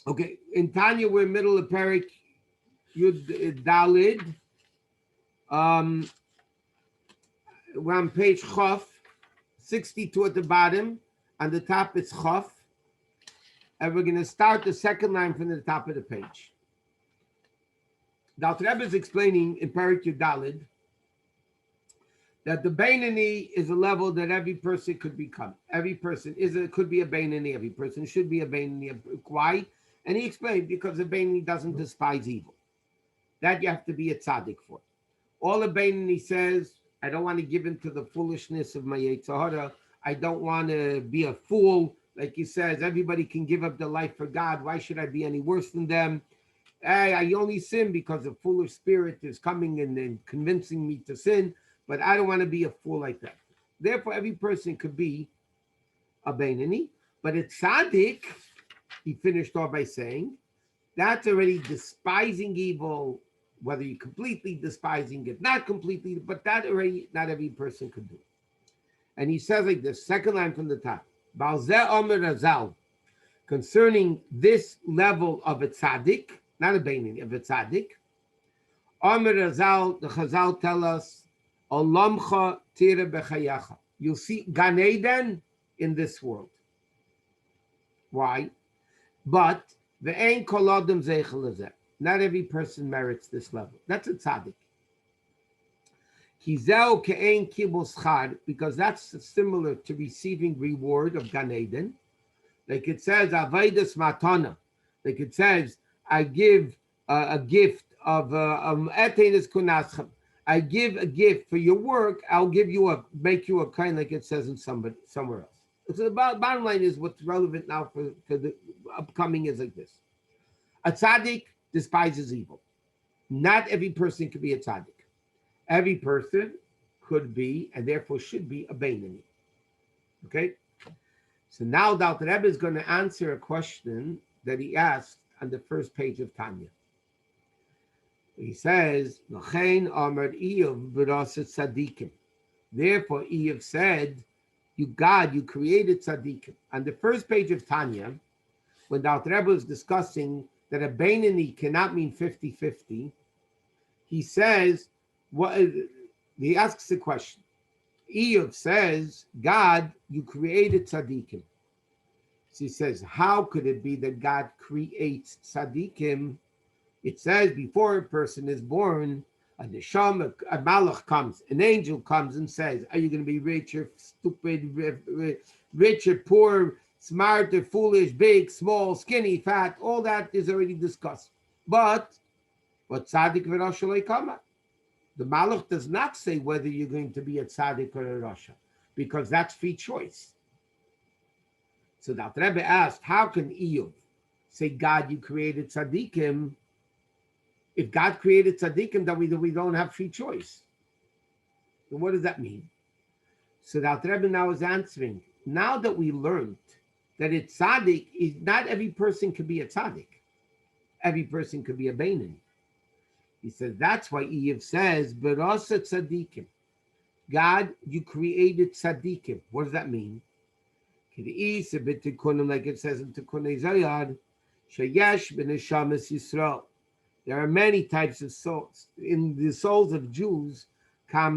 Okay, in Tanya, we're middle of Perik Yud Dalid. Um, we're on page Chof, 62 at the bottom. On the top, it's Chof. And we're going to start the second line from the top of the page. The Alter Rebbe is explaining in Perik Yud Dalid that the Beinani is a level that every person could become. Every person could be a Beinani. Every person should be a Beinani. Why? And he explained, because a Beinani doesn't despise evil. That you have to be a tzaddik for. All a Beinani says, I don't want to give in to the foolishness of my Yetzer Hara. I don't want to be a fool. Like he says, everybody can give up their life for God. Why should I be any worse than them? I only sin because a foolish spirit is coming and convincing me to sin, but I don't want to be a fool like that. Therefore, every person could be a Beinani, but a tzaddik, he finished off by saying, that's already despising evil, whether you're completely despising it, not completely, but that already not every person could do. And he says like this, second line from the top, Balzeh Omer Razal, concerning this level of a tzaddik, not a Beinani, of a tzaddik, Omer Razal, the Chazal tell us, Olamcha tira bechayacha. You'll see Gan Eden in this world. Why? But the ein kol adam zeichel lezeh. Not every person merits this level. That's a tzaddik. Kizeu ke'ein kibul schar, because that's similar to receiving reward of Gan Eden. Like it says, Avaidas matana. Like it says, I give a gift of etenis kunaschem. I give a gift for your work. I'll make you a kind, like it says in somewhere else. So the bottom line is what's relevant now for the upcoming is like this. A tzaddik despises evil. Not every person could be a tzaddik. Every person could be, and therefore should be, a Beinani. Okay? So now the Alter Rebbe is going to answer a question that he asked on the first page of Tanya. He says, L'chein Amar Iyov b'rasat tzadikim. Therefore, Iyov said, you created tzadikim. On the first page of Tanya, when the Alter Rebbe was discussing that a Beinani cannot mean 50-50, he says, he asks the question. Iyov says, God, you created tzadikim. So he says, how could it be that God creates tzadikim? It says before a person is born, a neshama, a malach comes, an angel comes and says, are you going to be rich or stupid, rich or poor, smart or foolish, big, small, skinny, fat? All that is already discussed. But tzaddik v'rasha leikama. The malach does not say whether you're going to be a tzaddik or a rasha, because that's free choice. So the Rebbe asked, how can Iyov say, God, you created tzaddikim? If God created tzaddikim, then we don't have free choice. So what does that mean? So the Rebbe now is answering. Now that we learned that it's tzaddik, is not every person could be a tzaddik. Every person could be a Beinani. He says that's why Iyov says, "Berasa tzaddikim." God, you created tzaddikim. What does that mean? Like it says in Tikkun Zayad, Shayesh b'neshamas Yisrael. There are many types of souls. In the souls of Jews, there's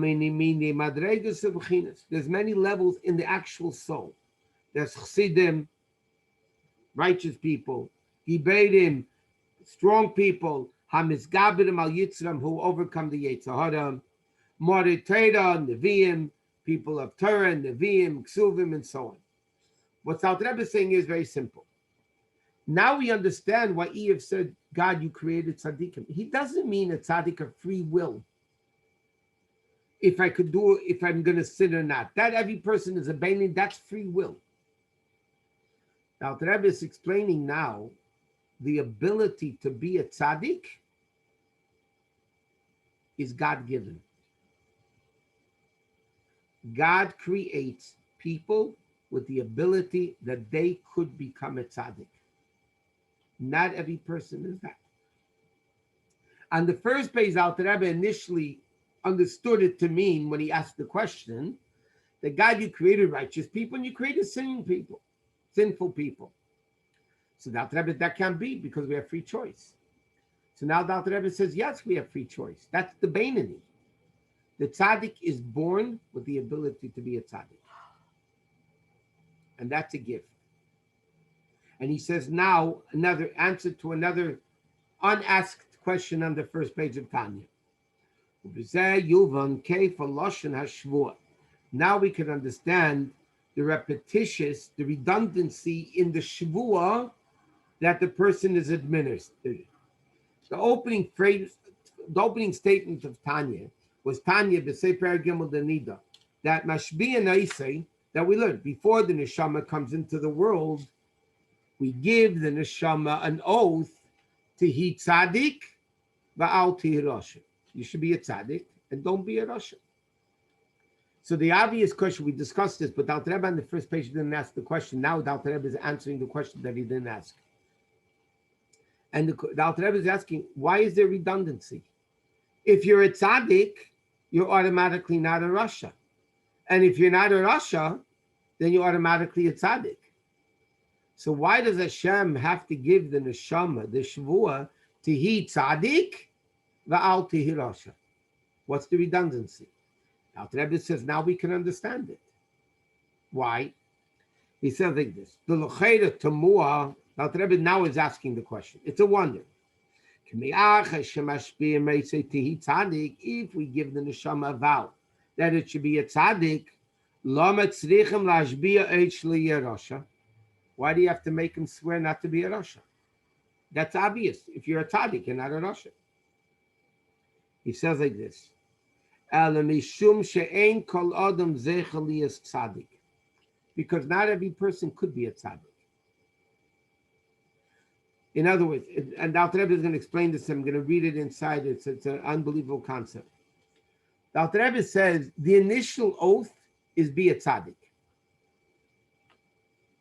many levels in the actual soul. There's Chassidim, righteous people, Gibedim, strong people, Hamizgabidim al Yitzram, who overcome the Yetzer Hara, Morei Torah, Nevi'im, people of Torah, Nevi'im, Ksuvim, and so on. What Alter Rebbe is saying is very simple. Now we understand why Iyov said, God, you created tzaddikim. He doesn't mean a tzaddik of free will. If I'm going to sin or not. That every person is a Beinani, that's free will. Now, the Rebbe is explaining now the ability to be a tzaddik is God-given. God creates people with the ability that they could become a tzaddik. Not every person is that. On the first page, Alter Rebbe initially understood it to mean, when he asked the question, that God, you created righteous people and you created sinful people. So the Alter Rebbe, that can't be because we have free choice. So now the Alter Rebbe says, yes, we have free choice. That's the Beinani. The Tzadik is born with the ability to be a Tzadik. And that's a gift. And he says now another answer to another unasked question on the first page of Tanya. Now we can understand the repetitious, the redundancy in the shvuah that the person is administered. The opening phrase, the opening statement of Tanya was Tanya b'sefer Gimel Danida, that mashbiya naisei, that we learned before the neshama comes into the world, we give the neshama an oath to he tzaddik va'al tihi rasha. You should be a tzaddik and don't be a rasha. So the obvious question, we discussed this, but the Alter Rebbe on the first page didn't ask the question. Now the Alter Rebbe is answering the question that he didn't ask. And the Alter Rebbe is asking, why is there redundancy? If you're a tzaddik, you're automatically not a rasha. And if you're not a rasha, then you're automatically a tzaddik. So why does Hashem have to give the neshama, the shvuah, to he tzaddik, va'al tihi rasha? What's the redundancy? Alter Rebbe says, now we can understand it. Why? He says like this. The l'cheira tamua, Alter Rebbe now is asking the question. It's a wonder. If we give the neshama a vow that it should be a tzaddik, why do you have to make him swear not to be a rasha? That's obvious. If you're a tzaddik, you're not a rasha. He says like this. Because not every person could be a tzaddik. In other words, and the Alter Rebbe is going to explain this, I'm going to read it inside. It's an unbelievable concept. The Alter Rebbe says the initial oath is be a tzaddik.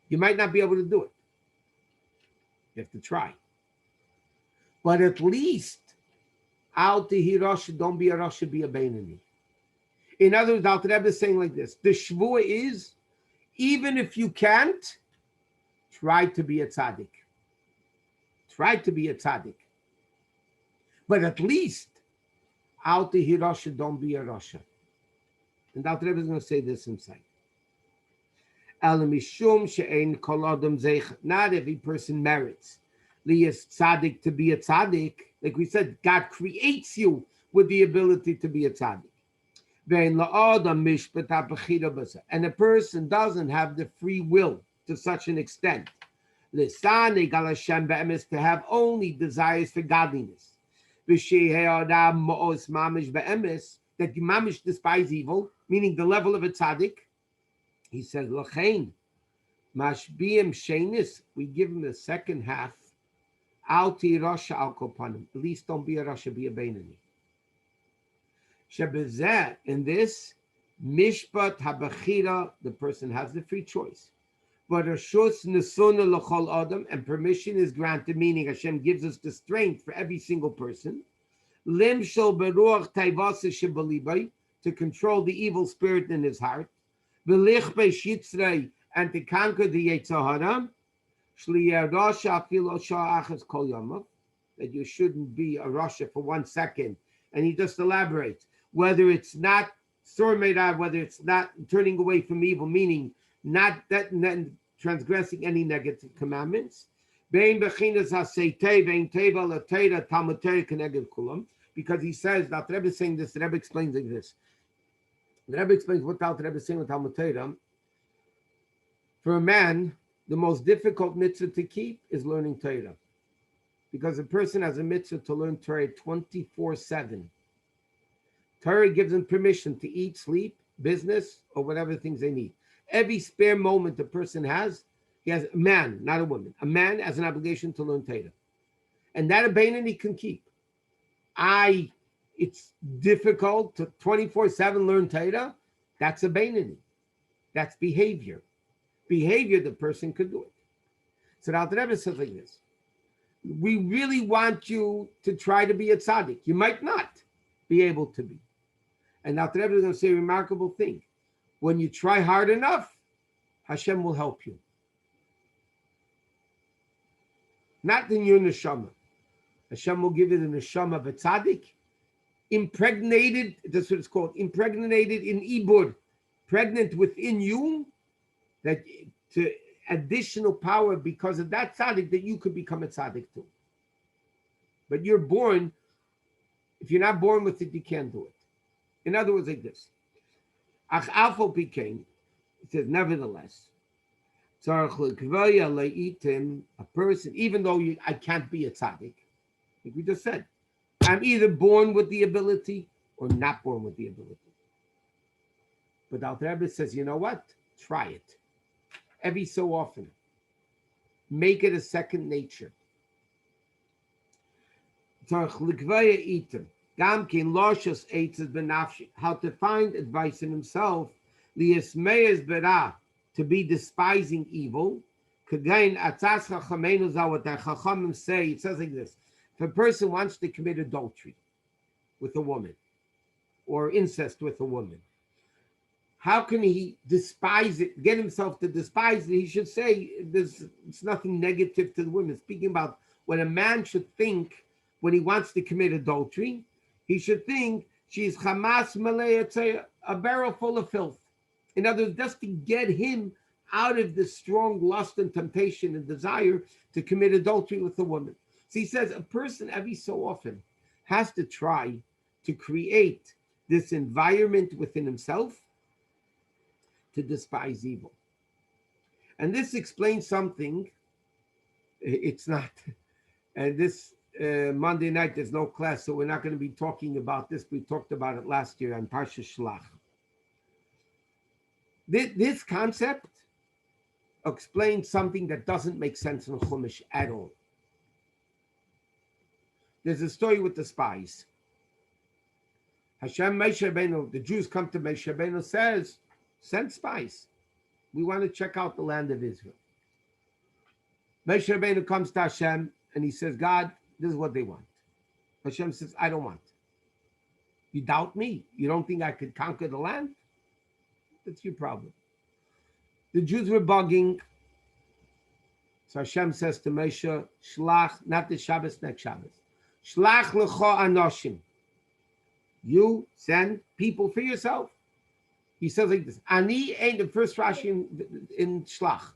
You might not be able to do it. You have to try. But at least, al tihi rasha, don't be a rasha, be a beinani. In other words, the Alter Rebbe is saying like this. The shvuah is, even if you can't, try to be a tzaddik. Try to be a tzaddik. But at least, al tihi rasha, don't be a rasha. And the Alter Rebbe is going to say this inside. Not every person merits liyas tzaddik, to be a tzaddik. Like we said, God creates you with the ability to be a tzaddik. And a person doesn't have the free will to such an extent to have only desires for godliness. That you mamish despise evil, meaning the level of a tzaddik. He says, L'chein, mashbiyim shenis, we give him the second half. Al ti rasha al kopanim. At least don't be a rasha, be a beinani. Shebezeh, in this, mishpat habachira, the person has the free choice. But rashus nesuna l'chol adam, and permission is granted, meaning Hashem gives us the strength for every single person. Lim shel beruach taivasa shebalibai, to control the evil spirit in his heart. And to conquer the Yetzirah, that you shouldn't be a rasha for 1 second. And he just elaborates, whether it's not whether it's not turning away from evil, meaning not transgressing any negative commandments. Because he says, that Rebbe is saying this, the Rebbe explains like this. The Rebbe explains what the Alter Rebbe is saying with Talmud Torah. For a man, the most difficult mitzvah to keep is learning Torah. Because a person has a mitzvah to learn Torah 24/7. Torah gives him permission to eat, sleep, business, or whatever things they need. Every spare moment a person has, he has, a man, not a woman, a man has an obligation to learn Torah. And that a beinani can keep. It's difficult to 24/7 learn Torah. That's a beinani. That's behavior. Behavior, the person could do it. So the Alter Rebbe says like this. We really want you to try to be a tzaddik. You might not be able to be. And the Alter Rebbe is going to say a remarkable thing. When you try hard enough, Hashem will help you. not in your neshama. Hashem will give you the neshama of a tzaddik, impregnated, that's what it's called, impregnated in ibur, pregnant within you, that to additional power because of that tzaddik that you could become a tzaddik too. But you're born, if you're not born with it, you can't do it. In other words, like this. Ach afal pikein, it says, nevertheless, a person, even though I can't be a tzaddik, like we just said, I'm either born with the ability or not born with the ability. But the Alter Rebbe says, you know what? Try it. Every so often. Make it a second nature. How to find advice in himself, to be despising evil. It says like this. If a person wants to commit adultery with a woman or incest with a woman, how can he despise it, get himself to despise it? He should say it's nothing negative to the women. Speaking about what a man should think when he wants to commit adultery, he should think she's Hamas Malay, a barrel full of filth. In other words, just to get him out of this strong lust and temptation and desire to commit adultery with a woman. So he says a person every so often has to try to create this environment within himself to despise evil. And this explains something. It's not, and this Monday night there's no class, so we're not going to be talking about this. We talked about it last year on Parsha Shlach. This concept explains something that doesn't make sense in Chumash at all. There's a story with the spies. Hashem Moshe Rabbeinu, the Jews come to Moshe Rabbeinu, says, send spies. We want to check out the land of Israel. Moshe Rabbeinu comes to Hashem and he says, God, this is what they want. Hashem says, I don't want. You doubt me? You don't think I could conquer the land? That's your problem. The Jews were bugging. So Hashem says to Moshe, Shlach, not the Shabbos, next Shabbos. Shlach lecha anoshim. You send people for yourself. He says like this. Ani ain't the first Rashi in Shlach.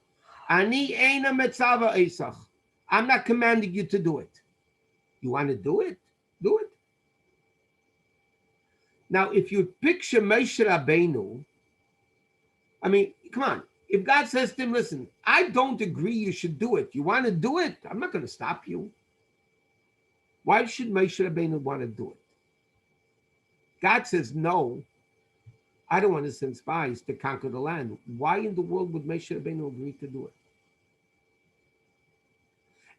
Ani ain't a metzava esach. I'm not commanding you to do it. You want to do it? Do it. Now, if you picture Moshe Rabbeinu, I mean, come on. If God says to him, listen, I don't agree you should do it. You want to do it? I'm not going to stop you. Why should Moshe Rabbeinu want to do it? God says, no, I don't want to send spies to conquer the land. Why in the world would Moshe Rabbeinu agree to do it?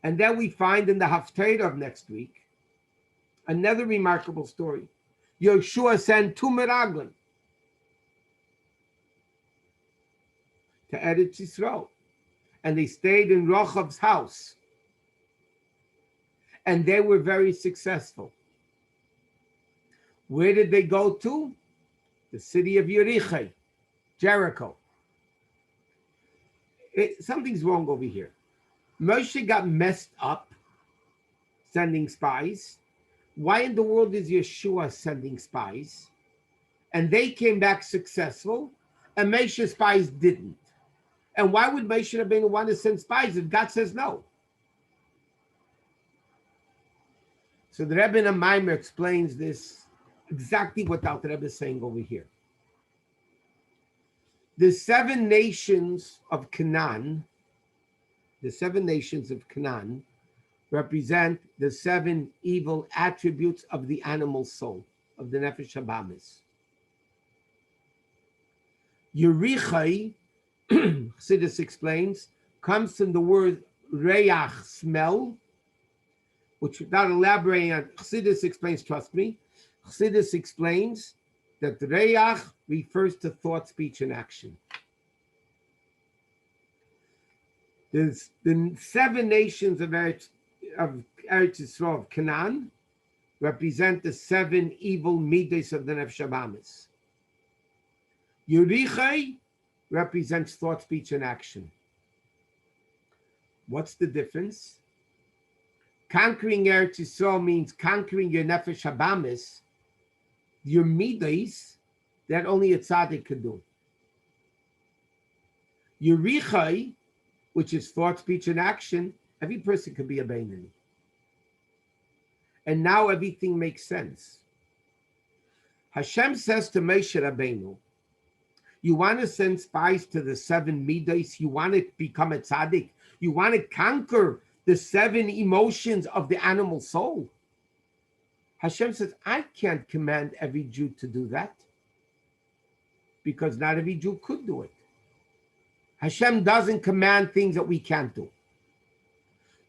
And then we find in the Haftarah of next week, another remarkable story. Yeshua sent two Meraglim to Eretz Yisrael. And they stayed in Rochav's house. And they were very successful. Where did they go to? The city of Jericho. Something's wrong over here. Moshe got messed up sending spies. Why in the world is Yeshua sending spies? And they came back successful, and Moshe's spies didn't. And why would Moshe Rabbeinu want to send spies if God says no? So the Rebbe in a Maimer explains this, exactly what the Alter Rebbe is saying over here. The seven nations of Canaan represent the seven evil attributes of the animal soul, of the Nefesh Habamis. Yerichai, Chassidus explains, comes from the word reach, smell, which without elaborating on, Chassidus explains, trust me, Chassidus explains that reach refers to thought, speech, and action. There's the seven nations of Eretz Yisrael, of Canaan, represent the seven evil midas of the Nefesh Habamis. Yerichai represents thought, speech, and action. What's the difference? conquering Eretz Yisrael means conquering your nefesh habamis, your midas, that only a tzaddik could do. Your richai, which is thought, speech, and action, every person could be a beinoni. And now everything makes sense. Hashem says to Moshe Rabbeinu, you want to send spies to the 7 midas, you want to become a tzaddik, you want to conquer the 7 emotions of the animal soul. Hashem says, I can't command every Jew to do that, because not every Jew could do it. Hashem doesn't command things that we can't do.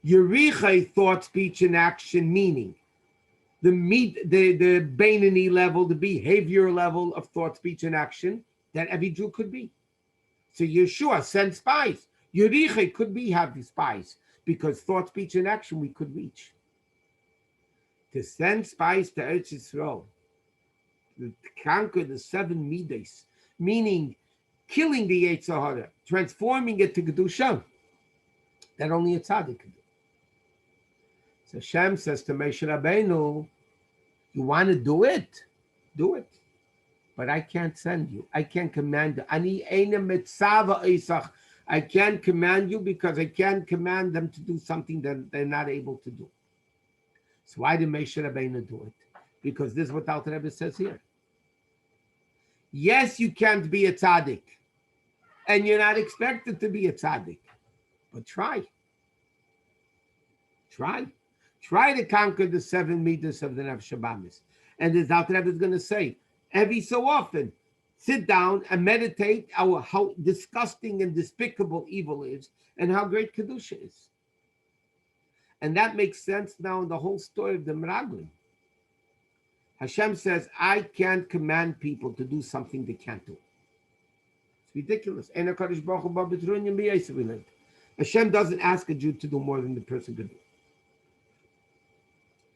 Yerichai, thought, speech, and action, meaning the Beinoni level, the behavior level of thought, speech, and action that every Jew could be. So Yeshua sent spies. Yerichai could be have spies, because thought, speech, and action we could reach. To send spies to Eretz Yisrael, to conquer the 7 midas, meaning killing the Yetzer Hara, transforming it to Kedusha, that only a tzaddik can do. So Hashem says to Moshe Rabbeinu, you want to do it? Do it. But I can't send you. I can't command you. Ani eine mitzava isach. I can't command you because I can't command them to do something that they're not able to do. So why did Moshe Rabbeinu do it? Because this is what Alter Rebbe says here. Yes, you can't be a tzaddik, and you're not expected to be a tzaddik, but try. Try to conquer the 7 midas of the Nefesh Habamis. And as Alter Rebbe is going to say, every so often, sit down and meditate how disgusting and despicable evil is and how great Kedusha is. And that makes sense now in the whole story of the Meraglim. Hashem says, I can't command people to do something they can't do. It's ridiculous. Hashem doesn't ask a Jew to do more than the person could do.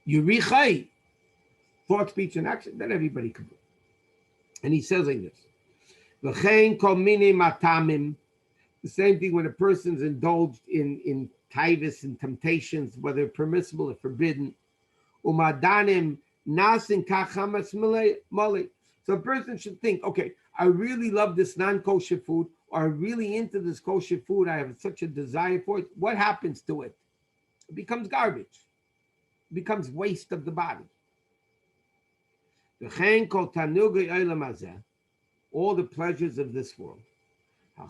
Yerichai, thought, speech, and action, that everybody could do. And he says like this. The same thing when a person's indulged in taivas and temptations, whether permissible or forbidden. Umadanim nasin kachamas mali. So a person should think, okay, I really love this non-kosher food, or I'm really into this kosher food, I have such a desire for it. What happens to it? It becomes garbage. It becomes waste of the body. All the pleasures of this world. Like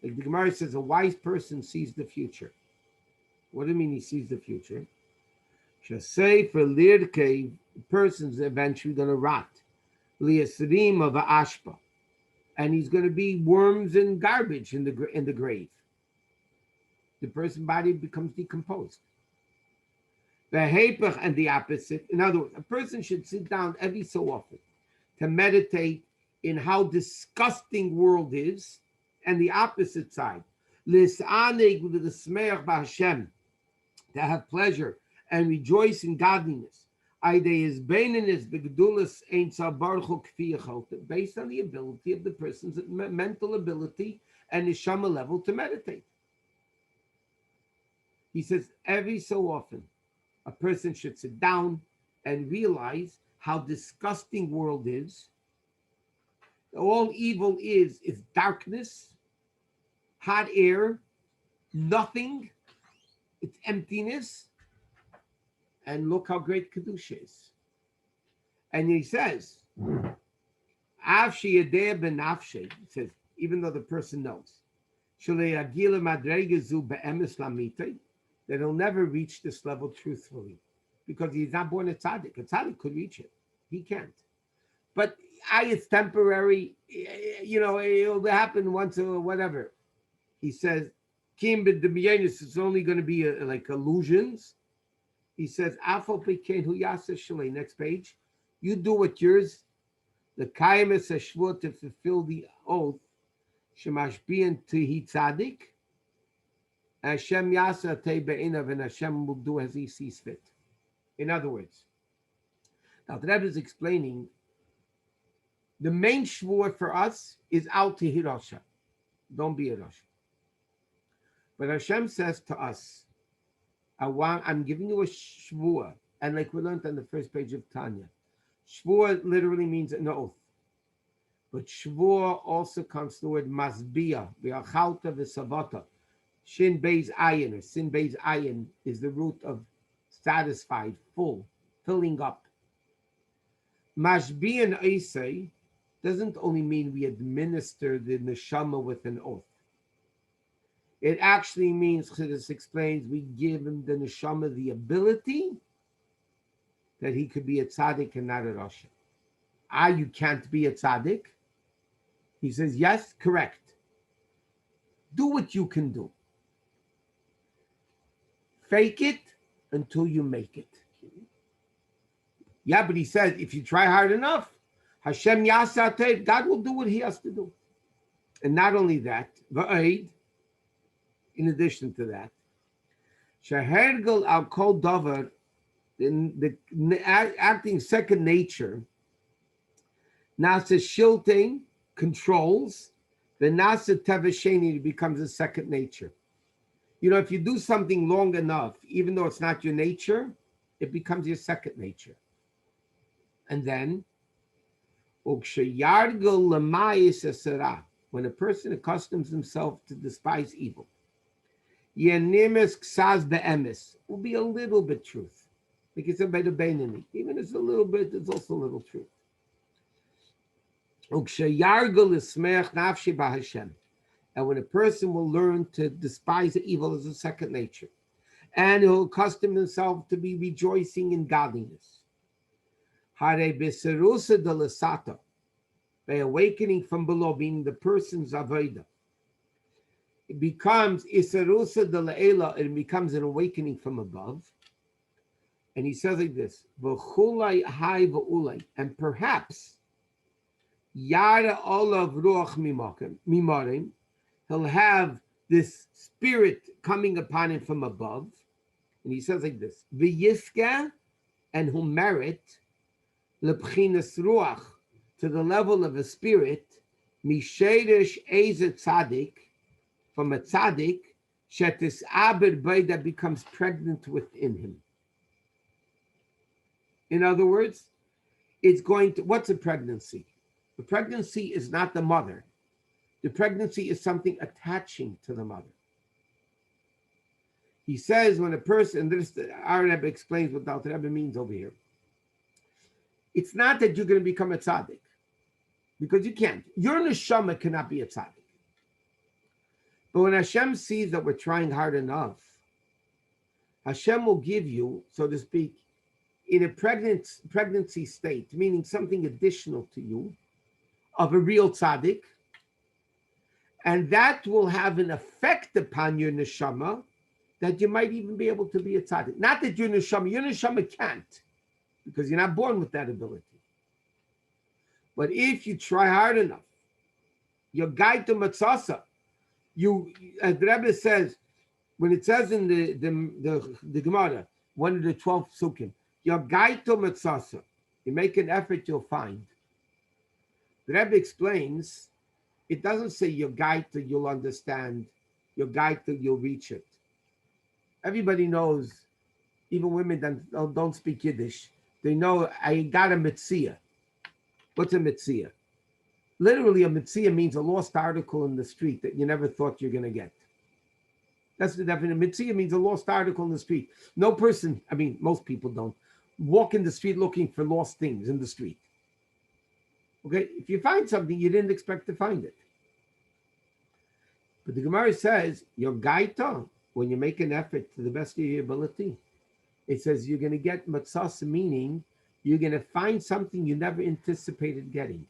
the Gemara says, a wise person sees the future. What do you mean he sees the future? Say for lirke, the person's eventually going to rot. Liasrim of ashpa, and he's going to be worms and garbage in the grave. The person's body becomes decomposed. The hepech and the opposite. In other words, a person should sit down every so often to meditate in how disgusting world is, and the opposite side. Lis'anig with the smeach b'Hashem, to have pleasure and rejoice in godliness. Based on the ability of the person's mental ability and neshama level to meditate. He says every so often a person should sit down and realize how disgusting world is. All evil is darkness, hot air, nothing, it's emptiness. And look how great Kedusha is. And he says, he says, even though the person knows, that he'll never reach this level truthfully, because he's not born a tzaddik. A tzaddik could reach it. He can't. But it's temporary. It'll happen once or whatever. He says, it's only going to be like illusions. He says, next page, you do what yours, the kaimus hashvur, to fulfill the oath, shemashbian tehi tzaddik, Hashem yasa te be'inav, and Hashem will do as he sees fit. In other words, now the Rebbe is explaining, the main shvur for us is al tehi rasha. Don't be a rasha. But Hashem says to us, I'm giving you a shvua. And like we learned on the first page of Tanya, shvua literally means an oath. But shvua also comes to the word masbia, v'achalta v'savata. Shin beis ayin, or sin beis ayin, is the root of satisfied, full, filling up. Mashbiyan Isay doesn't only mean we administer the neshama with an oath. It actually means, Chassidus explains, we give him the neshama the ability that he could be a tzaddik and not a rasha. You can't be a tzaddik? He says, yes, correct. Do what you can do. Fake it until you make it. Yeah, but he says, if you try hard enough, Hashem Yasateh, God will do what he has to do. And not only that, Va'id, in addition to that, Shehergel al kol davar, in the acting second nature, Nasa shilting controls, the Nasa tevasheni becomes a second nature. You know, if you do something long enough, even though it's not your nature, it becomes your second nature. And then, when a person accustoms himself to despise evil, will be a little bit truth. Like it's about the Beinani. Even if it's a little bit, it's also a little truth. And when a person will learn to despise the evil as a second nature, and he'll accustom himself to be rejoicing in godliness. Hare beserusa de lasata, by awakening from below, being the person's avodah. It becomes isarusa de laela, it becomes an awakening from above. And he says like this, v'chulai hai v'ulai, and perhaps yara olav ruach mimarim, he'll have this spirit coming upon him from above. And he says like this, v'yiska, and he'll merit lebchinas ruach, to the level of a spirit, misherish eze tzadik, from a tzadik, shetis aber bay, that becomes pregnant within him. In other words, it's going to, what's a pregnancy? The pregnancy is not the mother. The pregnancy is something attaching to the mother. He says when a person, and this our Rebbe explains what the Alter Rebbe means over here. It's not that you're going to become a tzaddik, because you can't. Your neshama cannot be a tzaddik. But when Hashem sees that we're trying hard enough, Hashem will give you, so to speak, in a pregnancy state, meaning something additional to you, of a real tzaddik, and that will have an effect upon your neshama that you might even be able to be a tzaddik. Not that your neshama can't, because you're not born with that ability. But if you try hard enough, your guide to matzasa, as the Rebbe says, when it says in the Gemara, one of the 12 psukim, your guide to matzasa, you make an effort, you'll find. The Rebbe explains, it doesn't say your guide till you'll understand, your guide till you'll reach it. Everybody knows, even women that don't speak Yiddish, they know I got a mitzvah. What's a mitzvah? Literally, a mitzvah means a lost article in the street that you never thought you're going to get. That's the definition. Mitzvah means a lost article in the street. No person, I mean, most people don't walk in the street looking for lost things in the street. Okay, if you find something, you didn't expect to find it. But the Gemara says, your gaita, when you make an effort to the best of your ability, it says you're going to get matzah, meaning you're going to find something you never anticipated getting.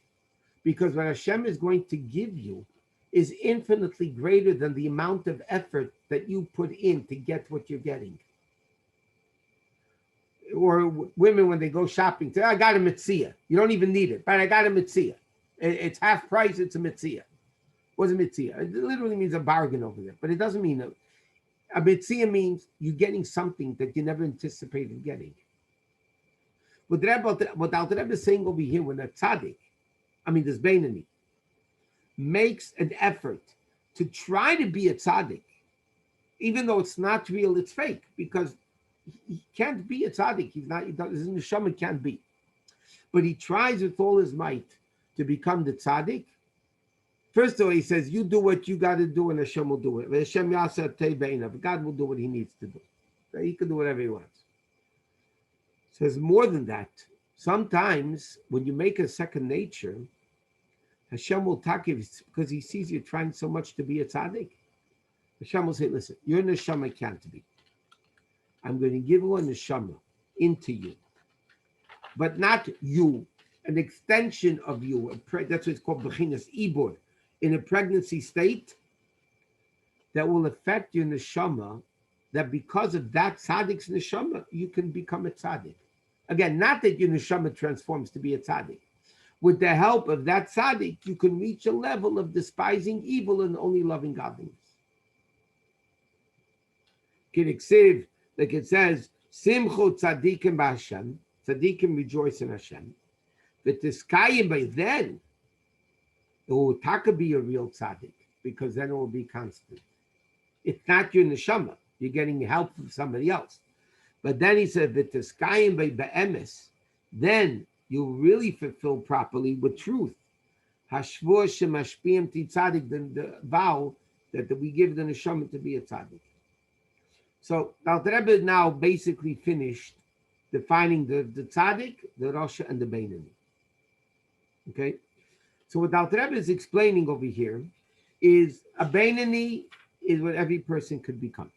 Because what Hashem is going to give you is infinitely greater than the amount of effort that you put in to get what you're getting. Or women, when they go shopping, say, I got a mitzvah. You don't even need it, but I got a mitzvah. It's half price, it's a mitzvah. What's a mitzvah? It literally means a bargain over there, but it doesn't mean a mitzvah means you're getting something that you never anticipated getting. What Alter Rebbe is saying over here, when a tzaddik, this Beinani, makes an effort to try to be a tzaddik, even though it's not real, it's fake, because he can't be a tzaddik. He's not, his neshama can't be. But he tries with all his might to become the tzaddik. First of all, he says, you do what you got to do and Hashem will do it. God will do what he needs to do. He can do whatever he wants. He says more than that. Sometimes when you make a second nature, Hashem will talk you because he sees you trying so much to be a tzaddik. Hashem will say, listen, your neshama can't be. I'm going to give you a neshama into you. But not you, an extension of you. That's what it's called bechinas ibur. In a pregnancy state that will affect your neshama, that because of that tzaddik's neshama, you can become a tzaddik. Again, not that your neshama transforms to be a tzaddik. With the help of that tzaddik, you can reach a level of despising evil and only loving godliness. Kiriksiv, like it says, Simchu tzaddikim b'Hashem, tzaddikim rejoice in Hashem. V'tiskayim, by then, it will be a real tzaddik, because then it will be constant. It's not your neshama. You're getting help from somebody else. But then he said, v'tiskayim by be'emes, then you really fulfill properly with truth. Hashvur shemashpiyim ti tzaddik, the vow that we give the neshama to be a tzaddik. So the Rebbe now basically finished defining the tzaddik, the Rasha, and the Beinani. Okay? So what the Rebbe is explaining over here is a Beinani is what every person could become.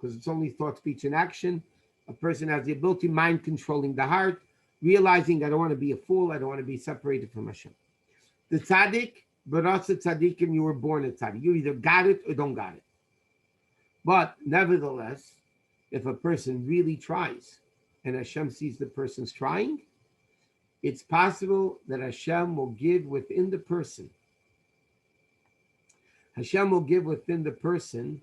Because it's only thought, speech, and action. A person has the ability, mind controlling the heart, realizing I don't want to be a fool, I don't want to be separated from Hashem. The tzaddik, Barasa tzaddikim, you were born a tzaddik. You either got it or don't got it. But nevertheless, if a person really tries and Hashem sees the person's trying, it's possible that Hashem will give within the person. Hashem will give within the person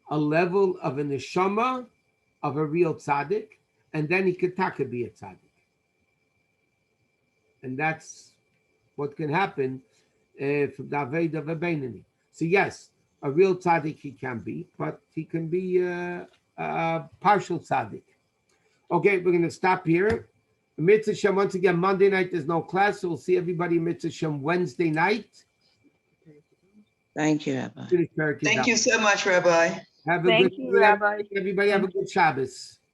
a level of a neshama of a real tzaddik, and then he could taka be a tzaddik. And that's what can happen from the Aved of a Beinani. So yes, a real tzaddik he can be, but he can be a partial tzaddik. Okay, we're going to stop here. Mitzvah Shem, once again, Monday night there's no class, so we'll see everybody Mitzvah Shem Wednesday night. Thank you, Rabbi. Thank you so much, Rabbi. Have a Thank good you, Rabbi. Everybody have a good Shabbos.